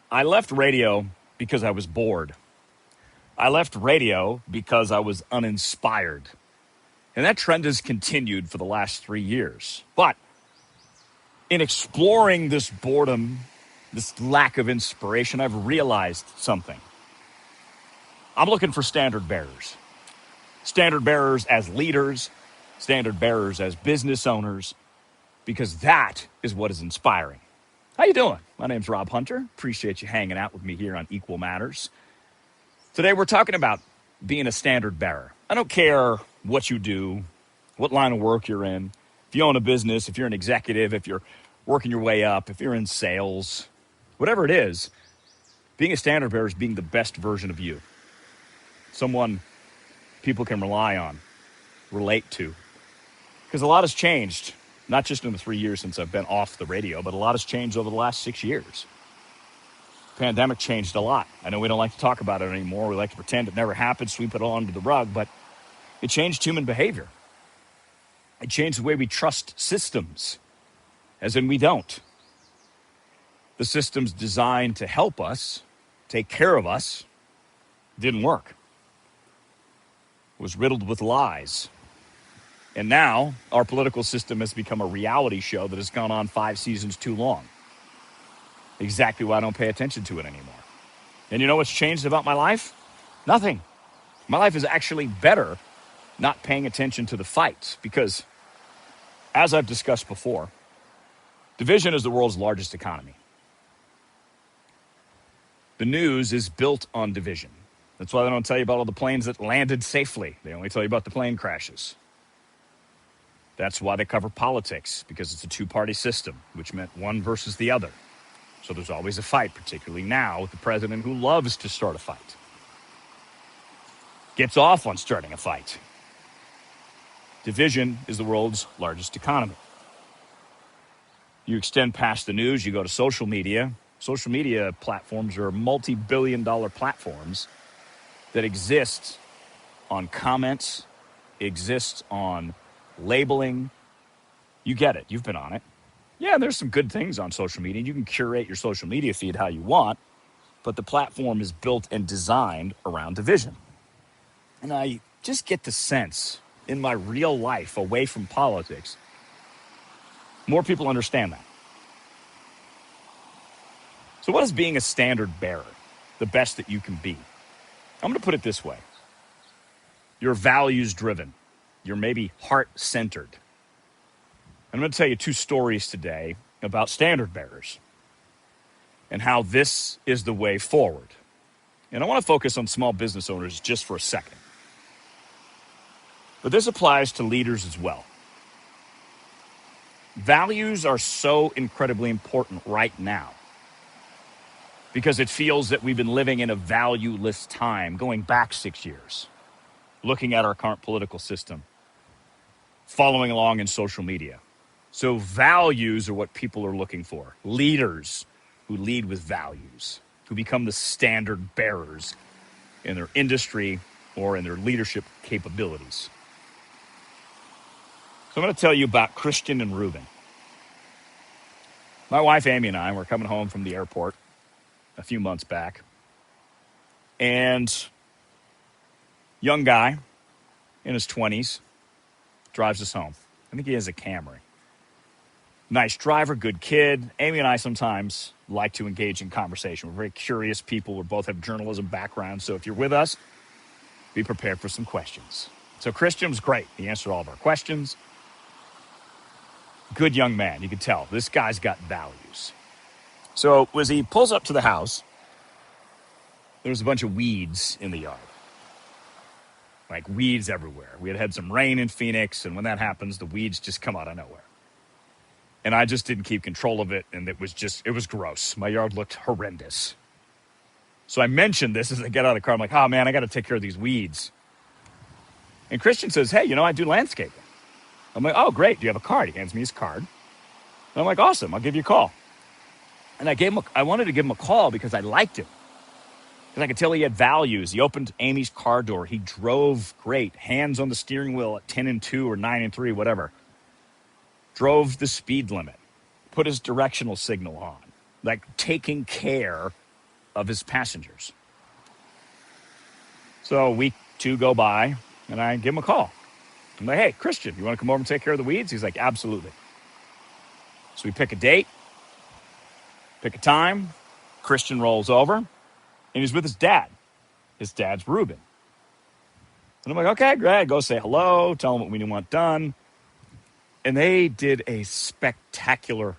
I left radio because I was bored. I left radio because I was uninspired. And that trend has continued for the last 3 years. But in exploring this boredom, this lack of inspiration, I've realized something. I'm looking for standard bearers. Standard bearers as leaders, standard bearers as business owners, because that is what is inspiring. How you doing? My name's Rob Hunter. Appreciate you hanging out with me here on Equal Matters. Today we're talking about being a standard bearer. I don't care what you do, what line of work you're in. If you own a business, if you're an executive, if you're working your way up, if you're in sales, whatever it is, being a standard bearer is being the best version of you. Someone people can rely on, relate to. Because a lot has changed, not just in the 3 years since I've been off the radio, but a lot has changed over the last 6 years. Pandemic changed a lot. I know we don't like to talk about it anymore. We like to pretend it never happened, sweep it all under the rug, but it changed human behavior. It changed the way we trust systems, as in we don't. The systems designed to help us, take care of us, didn't work. It was riddled with lies. And now our political system has become a reality show that has gone on 5 seasons too long. Exactly why I don't pay attention to it anymore. And you know what's changed about my life? Nothing. My life is actually better not paying attention to the fights because, as I've discussed before, division is the world's largest economy. The news is built on division. That's why they don't tell you about all the planes that landed safely. They only tell you about the plane crashes. That's why they cover politics, because it's a two-party system, which meant one versus the other. So there's always a fight, particularly now with the president who loves to start a fight. Gets off on starting a fight. Division is the world's largest economy. You extend past the news, you go to social media. Social media platforms are multi-billion-dollar platforms that exist on comments, exist on labeling. You get it. You've been on it. Yeah, there's some good things on social media. You can curate your social media feed how you want, but the platform is built and designed around division. And I just get the sense in my real life away from politics, more people understand that. So what is being a standard bearer, the best that you can be? I'm going to put it this way. You're values-driven. You're maybe heart-centered. I'm going to tell you 2 stories today about standard bearers and how this is the way forward. And I want to focus on small business owners just for a second. But this applies to leaders as well. Values are so incredibly important right now because it feels that we've been living in a valueless time going back 6 years, looking at our current political system, following along in social media. So values are what people are looking for. Leaders who lead with values, who become the standard bearers in their industry or in their leadership capabilities. So I'm going to tell you about Christian and Reuben. My wife Amy and I were coming home from the airport a few months back. And young guy in his 20s drives us home. I think he has a Camry. Nice driver, good kid. Amy and I sometimes like to engage in conversation. We're very curious people. We both have journalism backgrounds. So if you're with us, be prepared for some questions. So Christian was great. He answered all of our questions. Good young man. You can tell this guy's got values. So as he pulls up to the house, there was a bunch of weeds in the yard. Like weeds everywhere. We had some rain in Phoenix, and when that happens, the weeds just come out of nowhere. And I just didn't keep control of it, and it was gross. My yard looked horrendous. So I mentioned this as I get out of the car. I'm like, oh man, I got to take care of these weeds. And Christian says, hey, I do landscaping. I'm like, oh great, do you have a card? He hands me his card. And I'm like, awesome, I'll give you a call. And I wanted to give him a call because I liked him. Because I could tell he had values. He opened Amy's car door. He drove great. Hands on the steering wheel at 10 and 2 or 9 and 3, whatever. Drove the speed limit. Put his directional signal on. Like taking care of his passengers. So week 2 go by, and I give him a call. I'm like, hey, Christian, you want to come over and take care of the weeds? He's like, absolutely. So we pick a date, pick a time. Christian rolls over, and he's with his dad. His dad's Ruben. And I'm like, okay, great. Go say hello, tell him what we want done. And they did a spectacular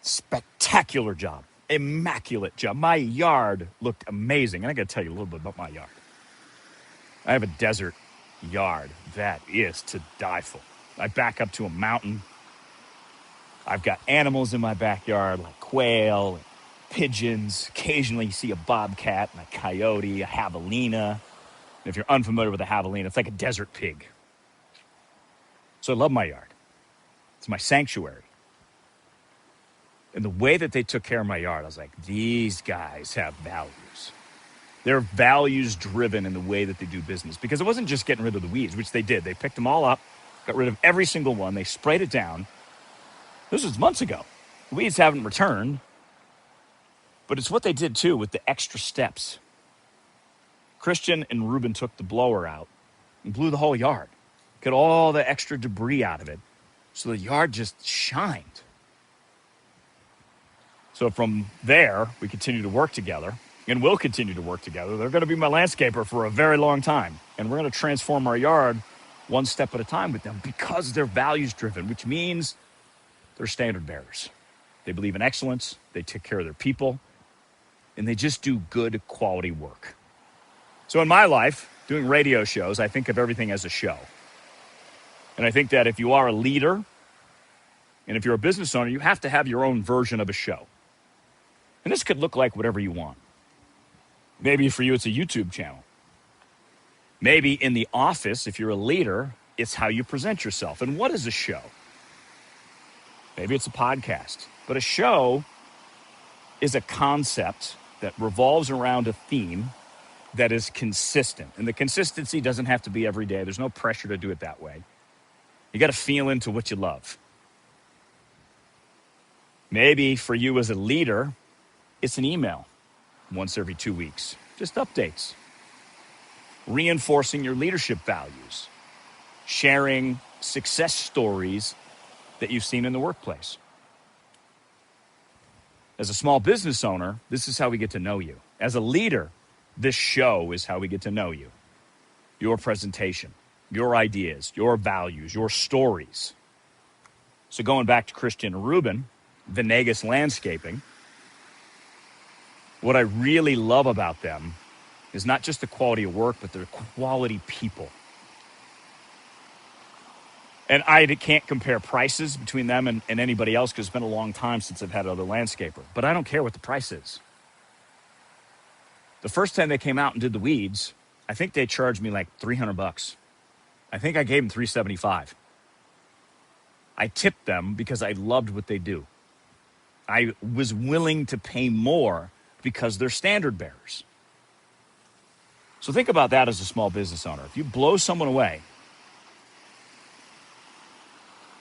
job. Immaculate job. My yard looked amazing. And I got to tell you a little bit about my yard. I have a desert yard that is to die for. I back up to a mountain. I've got animals in my backyard like quail and pigeons. Occasionally you see a bobcat and a coyote, a javelina. And if you're unfamiliar with a javelina, it's like a desert pig. So I love my yard. It's my sanctuary. And the way that they took care of my yard, I was like, these guys have values. They're values driven in the way that they do business, because it wasn't just getting rid of the weeds, which they did. They picked them all up, got rid of every single one. They sprayed it down. This was months ago. The weeds haven't returned, but it's what they did too with the extra steps. Christian and Ruben took the blower out and blew the whole yard, got all the extra debris out of it, so the yard just shined. So from there, we continue to work together. And will continue to work together. They're going to be my landscaper for a very long time. And we're going to transform our yard one step at a time with them, because they're values driven, which means they're standard bearers. They believe in excellence. They take care of their people. And they just do good quality work. So in my life, doing radio shows, I think of everything as a show. And I think that if you are a leader and if you're a business owner, you have to have your own version of a show. And this could look like whatever you want. Maybe for you, it's a YouTube channel. Maybe in the office, if you're a leader, it's how you present yourself. And what is a show? Maybe it's a podcast. But a show is a concept that revolves around a theme that is consistent. And the consistency doesn't have to be every day. There's no pressure to do it that way. You got to feel into what you love. Maybe for you as a leader, it's an email. Once every 2 weeks. Just updates. Reinforcing your leadership values. Sharing success stories that you've seen in the workplace. As a small business owner, this is how we get to know you. As a leader, this show is how we get to know you. Your presentation, your ideas, your values, your stories. So going back to Christian and Ruben, Venegas Landscaping, what I really love about them is not just the quality of work, but they're quality people. And I can't compare prices between them and anybody else, because it's been a long time since I've had another landscaper. But I don't care what the price is. The first time they came out and did the weeds, I think they charged me like $300. I think I gave them $375. I tipped them because I loved what they do. I was willing to pay more because they're standard bearers. So think about that as a small business owner. If you blow someone away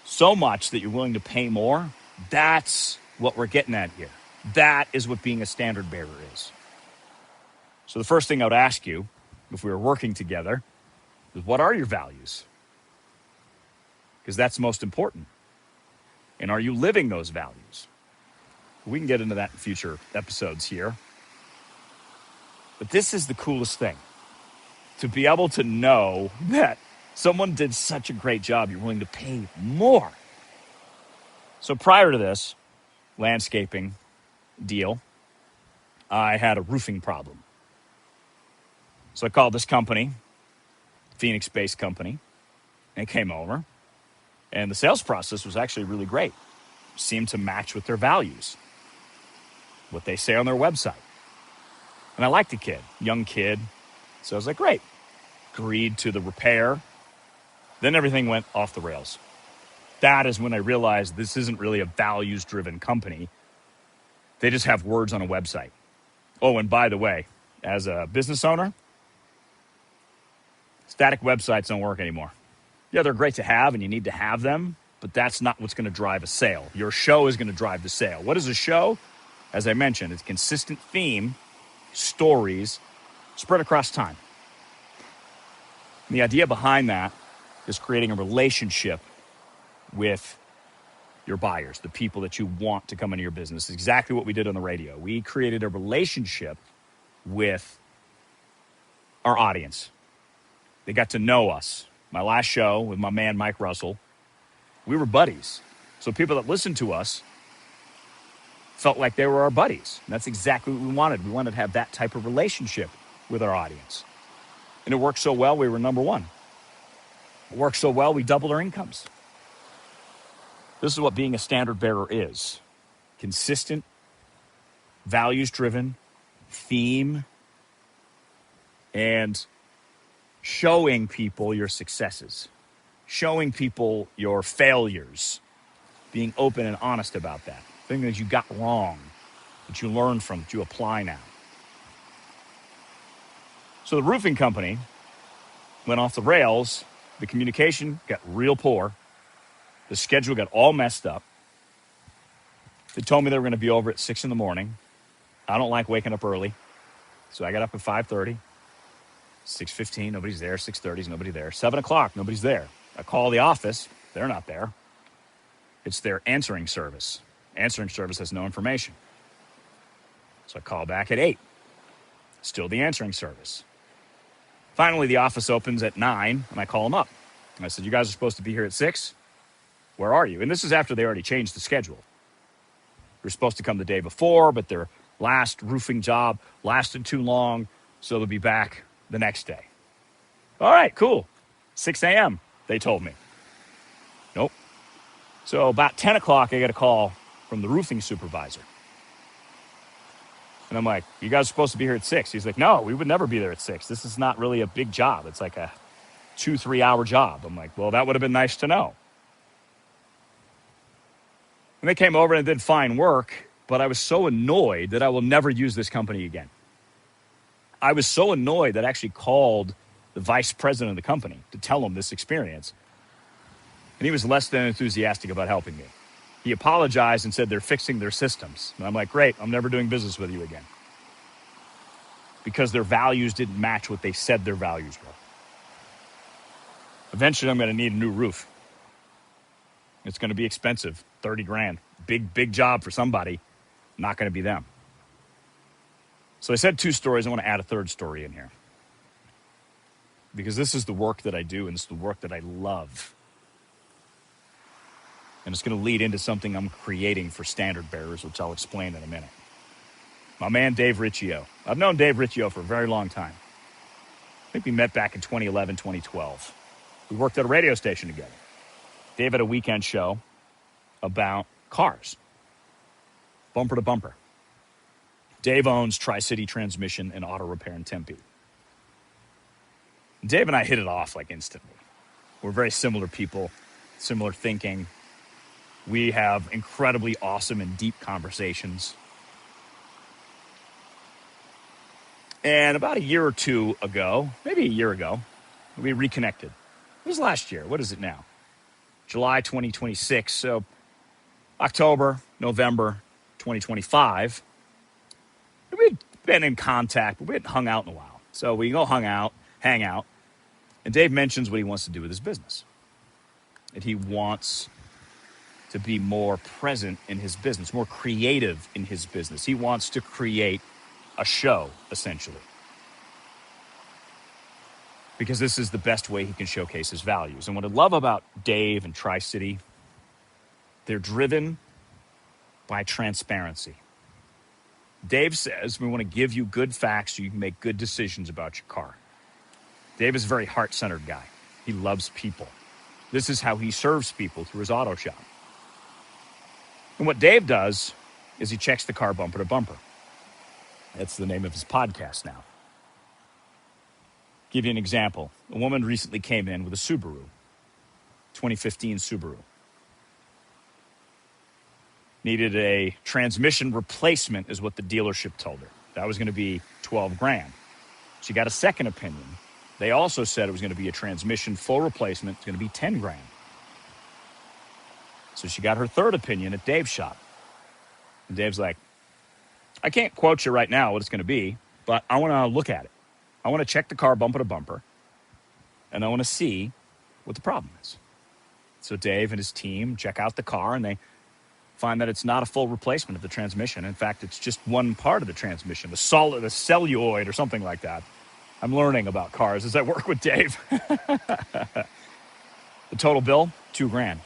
so much that you're willing to pay more, that's what we're getting at here. That is what being a standard bearer is. So the first thing I would ask you, if we were working together, is what are your values? Because that's most important. And are you living those values? We can get into that in future episodes here. But this is the coolest thing. To be able to know that someone did such a great job, you're willing to pay more. So prior to this landscaping deal, I had a roofing problem. So I called this company, Phoenix-based company, and came over. And the sales process was actually really great. Seemed to match with their values, what they say on their website. And I liked the kid, young kid. So I was like, great. Agreed to the repair. Then everything went off the rails. That is when I realized this isn't really a values-driven company. They just have words on a website. Oh, and by the way, as a business owner, static websites don't work anymore. Yeah, they're great to have and you need to have them, but that's not what's going to drive a sale. Your show is going to drive the sale. What is a show? As I mentioned, it's a consistent theme stories spread across time. And the idea behind that is creating a relationship with your buyers, the people that you want to come into your business. It's exactly what we did on the radio. We created a relationship with our audience. They got to know us. My last show with my man, Mike Russell, we were buddies. So people that listened to us felt like they were our buddies. And that's exactly what we wanted. We wanted to have that type of relationship with our audience. And it worked so well, we were number one. It worked so well, we doubled our incomes. This is what being a standard bearer is. Consistent, values-driven, theme, and showing people your successes, showing people your failures, being open and honest about that. Things that you got wrong, that you learn from, that you apply now. So the roofing company went off the rails. The communication got real poor. The schedule got all messed up. They told me they were going to be over at 6 in the morning. I don't like waking up early. So I got up at 5:30. 6:15, nobody's there. 6:30, nobody there. 7 o'clock, nobody's there. I call the office. They're not there. It's their answering service. Answering service has no information. So I call back at 8. Still the answering service. Finally, the office opens at 9, and I call them up. And I said, you guys are supposed to be here at 6? Where are you? And this is after they already changed the schedule. They're supposed to come the day before, but their last roofing job lasted too long, so they'll be back the next day. All right, cool. 6 a.m., they told me. Nope. So about 10 o'clock, I get a call from the roofing supervisor. And I'm like, you guys are supposed to be here at 6. He's like, no, we would never be there at 6. This is not really a big job. It's like a 2-3 hour job. I'm like, well, that would have been nice to know. And they came over and did fine work, but I was so annoyed that I will never use this company again. I was so annoyed that I actually called the vice president of the company to tell him this experience. And he was less than enthusiastic about helping me. He apologized and said they're fixing their systems. And I'm like, great, I'm never doing business with you again. Because their values didn't match what they said their values were. Eventually, I'm going to need a new roof. It's going to be expensive, 30 grand. Big job for somebody. Not going to be them. So I said 2 stories. I want to add a third story in here. Because this is the work that I do, and it's the work that I love. And it's going to lead into something I'm creating for standard bearers, which I'll explain in a minute. My man, Dave Riccio. I've known Dave Riccio for a very long time. I think we met back in 2011, 2012. We worked at a radio station together. Dave had a weekend show about cars. Bumper to bumper. Dave owns Tri-City Transmission and Auto Repair in Tempe. Dave and I hit it off like instantly. We're very similar people, similar thinking. We have incredibly awesome and deep conversations. And about a year or two ago, maybe a year ago, we reconnected. It was last year. What is it now? July 2026. So October, November 2025. We'd been in contact, but we hadn't hung out in a while. So we go hang out. And Dave mentions what he wants to do with his business. That he wants to be more present in his business, more creative in his business. He wants to create a show, essentially. Because this is the best way he can showcase his values. And what I love about Dave and Tri-City, they're driven by transparency. Dave says, we want to give you good facts so you can make good decisions about your car. Dave is a very heart-centered guy. He loves people. This is how he serves people through his auto shop. And what Dave does is he checks the car bumper to bumper. That's the name of his podcast now. Give you an example. A woman recently came in with a Subaru, 2015 Subaru. Needed a transmission replacement is what the dealership told her. That was going to be 12 grand. She got a second opinion. They also said it was going to be a transmission full replacement. It's going to be 10 grand. So she got her third opinion at Dave's shop. And Dave's like, I can't quote you right now what it's going to be, but I want to look at it. I want to check the car bumper to bumper, and I want to see what the problem is. So Dave and his team check out the car, and they find that it's not a full replacement of the transmission. In fact, it's just one part of the transmission, a celluloid or something like that. I'm learning about cars as I work with Dave. The total bill, $2,000.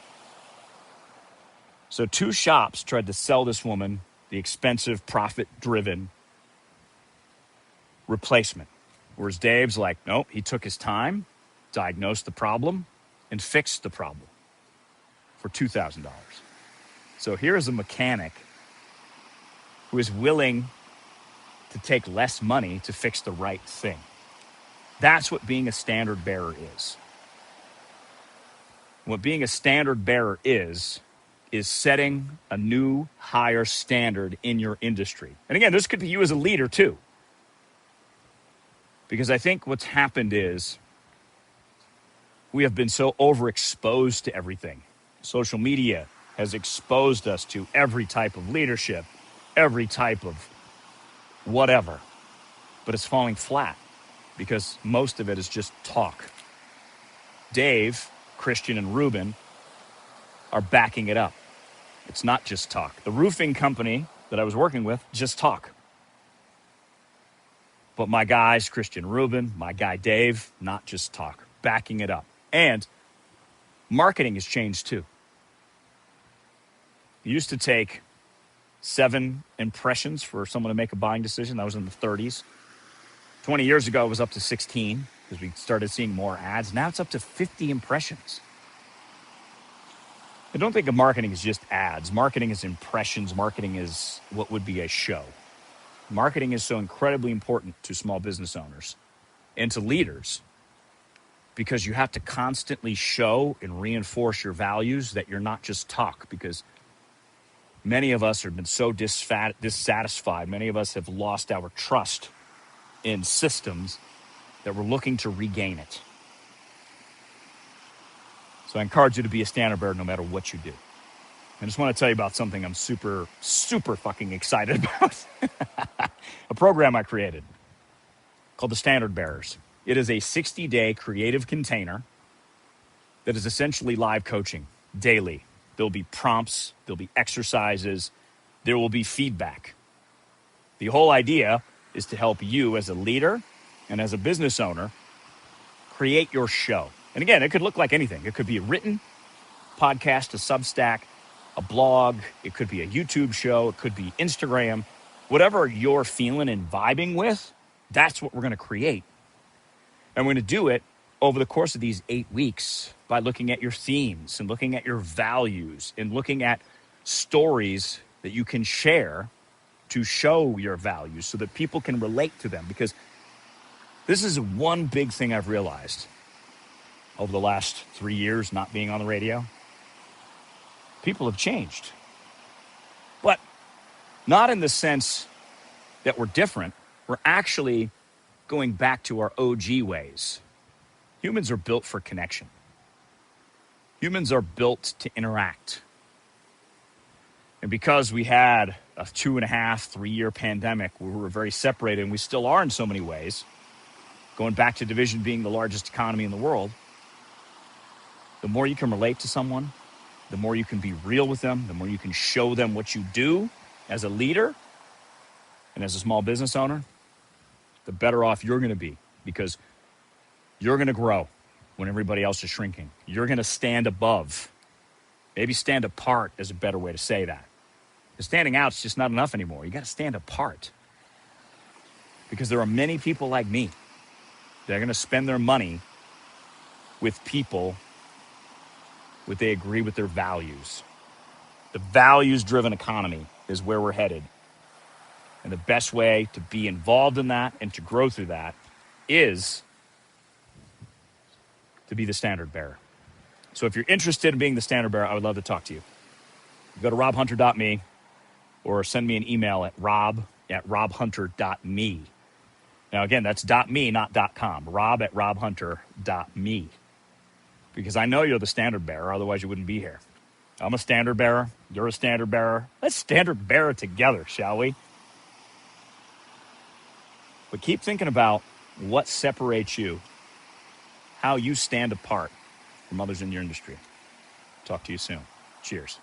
So 2 shops tried to sell this woman the expensive, profit-driven replacement. Whereas Dave's like, nope, he took his time, diagnosed the problem, and fixed the problem for $2,000. So here is a mechanic who is willing to take less money to fix the right thing. That's what being a standard bearer is. What being a standard bearer is setting a new, higher standard in your industry. And again, this could be you as a leader too. Because I think what's happened is we have been so overexposed to everything. Social media has exposed us to every type of leadership, every type of whatever. But it's falling flat because most of it is just talk. Dave, Christian, and Ruben are backing it up. It's not just talk. The roofing company that I was working with, just talk. But my guys, Christian, Ruben, my guy Dave, not just talk, backing it up. And marketing has changed too. It used to take 7 impressions for someone to make a buying decision. That was in the 30s. 20 years ago, it was up to 16 because we started seeing more ads. Now it's up to 50 impressions. I don't think of marketing as just ads. Marketing is impressions. Marketing is what would be a show. Marketing is so incredibly important to small business owners and to leaders because you have to constantly show and reinforce your values that you're not just talk, because many of us have been so dissatisfied. Many of us have lost our trust in systems that we're looking to regain it. So I encourage you to be a standard bearer no matter what you do. I just want to tell you about something I'm super, super fucking excited about. A program I created called the Standard Bearers. It is a 60-day creative container that is essentially live coaching daily. There'll be prompts, there'll be exercises, there will be feedback. The whole idea is to help you as a leader and as a business owner create your show. And again, it could look like anything. It could be a written podcast, a Substack, a blog. It could be a YouTube show. It could be Instagram. Whatever you're feeling and vibing with, that's what we're going to create. And we're going to do it over the course of these 8 weeks by looking at your themes and looking at your values and looking at stories that you can share to show your values so that people can relate to them. Because this is one big thing I've realized over the last 3 years not being on the radio. People have changed. But not in the sense that we're different. We're actually going back to our OG ways. Humans are built for connection. Humans are built to interact. And because we had a 2.5, 3 year pandemic where we were very separated, and we still are in so many ways, going back to division being the largest economy in the world, the more you can relate to someone, the more you can be real with them, the more you can show them what you do as a leader and as a small business owner, the better off you're going to be, because you're going to grow when everybody else is shrinking. You're going to stand above. Maybe stand apart is a better way to say that. Because standing out is just not enough anymore. You got to stand apart. Because there are many people like me that are going to spend their money with people where they agree with their values. The values-driven economy is where we're headed. And the best way to be involved in that and to grow through that is to be the standard bearer. So if you're interested in being the standard bearer, I would love to talk to you. Go to robhunter.me or send me an email at rob@robhunter.me. Now, again, that's .me, not .com. rob@robhunter.me. Because I know you're the standard bearer, otherwise you wouldn't be here. I'm a standard bearer. You're a standard bearer. Let's standard bearer together, shall we? But keep thinking about what separates you, how you stand apart from others in your industry. Talk to you soon. Cheers.